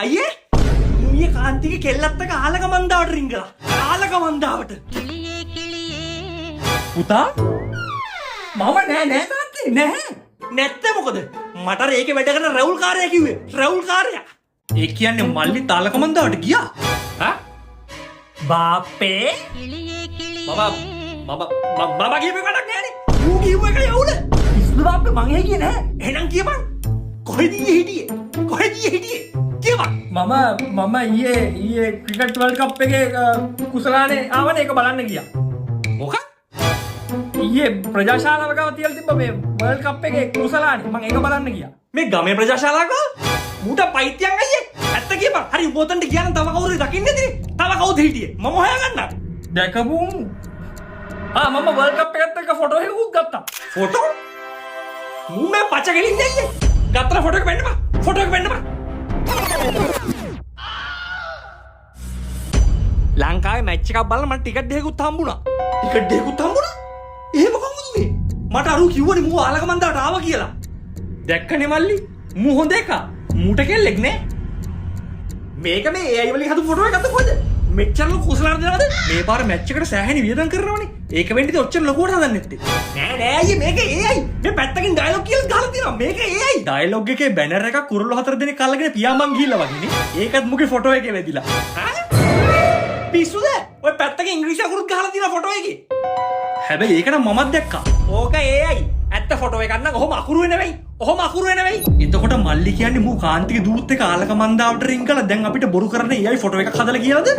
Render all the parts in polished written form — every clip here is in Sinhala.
අයියේ මුනිය කාන්තිගේ කෙල්ලත් එක්ක ආලක මන්දාවට රිංගලා. ආලක මන්දාවට. පුතා මම නෑ තාත්තේ නෑ. නැත්තේ මොකද? මට රේකේ වැඩ කරන රවුල් කාර්යය කිව්වේ. රවුල් කාර්යය. ඒ කියන්නේ මල්ලි තාලක මන්දාවට ගියා. හා? බාපේ මම කියපේ වැඩක් නෑනේ. ඌ කියපු එක යවුල. ඉස්තු බාපේ මං ඒ කියේ නෑ. එහෙනම් කියපන්. කොහෙද හිටියේ? කියපන්. මම ඊයේ ක්‍රිකට් වර්ල්ඩ් කප් එකේ කුසලානේ ආවනේ ඒක බලන්න ගියා. මොකක්? ඊයේ ප්‍රජාශාලාව ගාව තියලා තිබ්බ මේ වර්ල්ඩ් කප් එකේ කුසලානේ මම ඒක බලන්න ගියා. මේ ගමේ ප්‍රජාශාලාවක මූට පයිත්‍යං අයියේ. ඇත්ත කියපන්. හරි උඹතන්ට කියන්න තව කවුරුද දකින්නේ නැතිනේ. තව කවුද හිටියේ? මම හොයාගන්නම්. දැකපුම්. මම වර්ල්ඩ් කප් එකත් එක්ක ෆොටෝ එකකුත් ගත්තා. ෆොටෝ? මූ මේ පච ගෙලින්නේ අයියේ. ගත්තා ෆොටෝ එක වෙන්නපා. ලංකාවේ මැච් එකක් බලන්න මට ටිකට් දෙකකුත් හම්බුණා. එහෙම කොහොමද මේ? මට අරු කිව්වනේ මූ ආලක මන්දාවට ආවා කියලා. දැක්කනේ මල්ලි. මූ හොඳ එක. මූට කෙල්ලෙක් නේ. මේක මේ AI වලින් හදපු ෆොටෝ එකක්ද කොහෙද? මෙච්චර ලොකු කුසලාන දෙනවද? මේ පාර මැච් එකට සෑහෙන වියදම් කරනවනේ. ඒක වෙන්න ඉතින් ඔච්චර ලොකුවට හදන්නේ නැත්තේ. නෑ අයියේ මේක AI. මේ පැත්තකින් ඩයලොග් කියලා ගහලා තියෙනවා. මේක AI. ඩයලොග් එකේ බැනර් එකක් කුරුල්ල 4 දෙනෙක් අල්ලගෙන පියාඹන් ගිහිල්ලා වගේනේ. ඒකත් මුගේ ෆොටෝ එකේ වැදිලා. පිස්සුද? ඔය පැත්තක ඉංග්‍රීසි අකුරුත් ගහලා තියෙන ෆොටෝ එකේ. හැබැයි ඒක නම් මමත් දැක්කා. ඕක AI. ඇත්ත ෆොටෝ එකක් නම් ඔහොම අකුරු නෙවෙයි. එතකොට මල්ලි කියන්නේ මූ කාන්තිගේ දූත් එක ආලක මන්දාවට රින් කළා දැන් අපිට බොරු කරන AI ෆොටෝ එකක් හදලා කියලාද?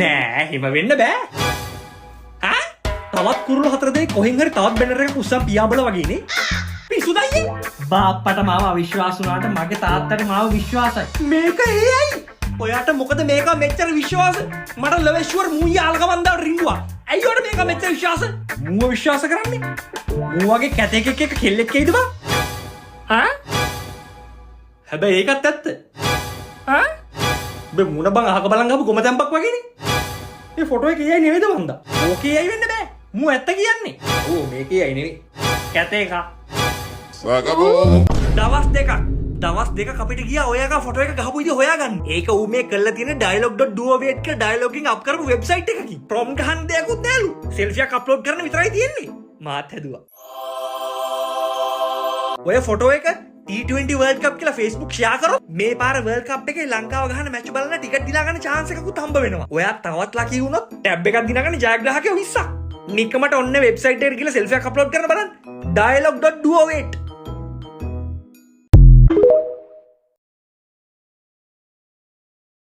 නෑ එහෙම වෙන්න බෑ. තවත් කුරුල්ල 4 දෙනෙක් කොහෙන් හරි තවත් බැනර් එකක් උස්සන් පියාඹල වගේනේ. පිස්සුද අයියේ? බාප්පට මාව අවිශ්වාස වුණාට මගේ තාත්තට මාව විශ්වාසයි. මේක AI. ඔයාට මොකද මේක මෙච්චර විශ්වාස? මට ලවෙෂ්වර් මූ යාලක මන්දාවට රින්ගුවා. ඇයි ඔයාට මේක මෙච්චර විශ්වාස? මූව විශ්වාස කරන්නේ? මූ වගේ කැතෙක් එක්ක කෙල්ලෙක් එයිද බා? හැබැයි ඒකත් ඇත්ත. බේ මුණ බං අහක බලන් ගහපු ගොම තැම්පක් වගේනේ. මේ ෆොටෝ එකේ AI නෙවෙයිද මන්දා? ඕකේ AI වෙන්න බෑ. මූ ඇත්ත කියන්නේ. ඕ මේකේ AI නෙවෙයි. කැතේ එක. දවස් දෙකක් අපිට ගියා ඔය එක ෆොටෝ එක ගහපු විදිහ හොයාගන්න. ඒක ඌ මේ කරලා තියෙන dialog.duo.wait කියලා ඩයලොගින් අප් කරපු වෙබ්සයිට් එකකින්. ප්‍රොම්ප්ට් ගහන්න දෙයක්වත් නෑලු. සෙල්ෆි එකක් අප්ලෝඩ් කරන්න විතරයි තියෙන්නේ. මාත් හැදුවා. ඔය ෆොටෝ එක T20 World Cup කියලා Facebook ෂෙයා කරොත් මේ පාර World Cup එකේ ලංකාව ගහන මැච් බලන්න ටිකට් දිනා ගන්න chance එකකුත් හම්බ වෙනවා. ඔයා තවත් ලකී වුණොත් ටැබ් එකක් දිනා ගන්න ජයග්‍රාහකයෝ 20ක්. නිකමට ඔන්න වෙබ්සයිට් එකට ගිහලා සෙල්ෆි එකක් අප්ලෝඩ් කරන්න බලන්න. dialog.duo.wait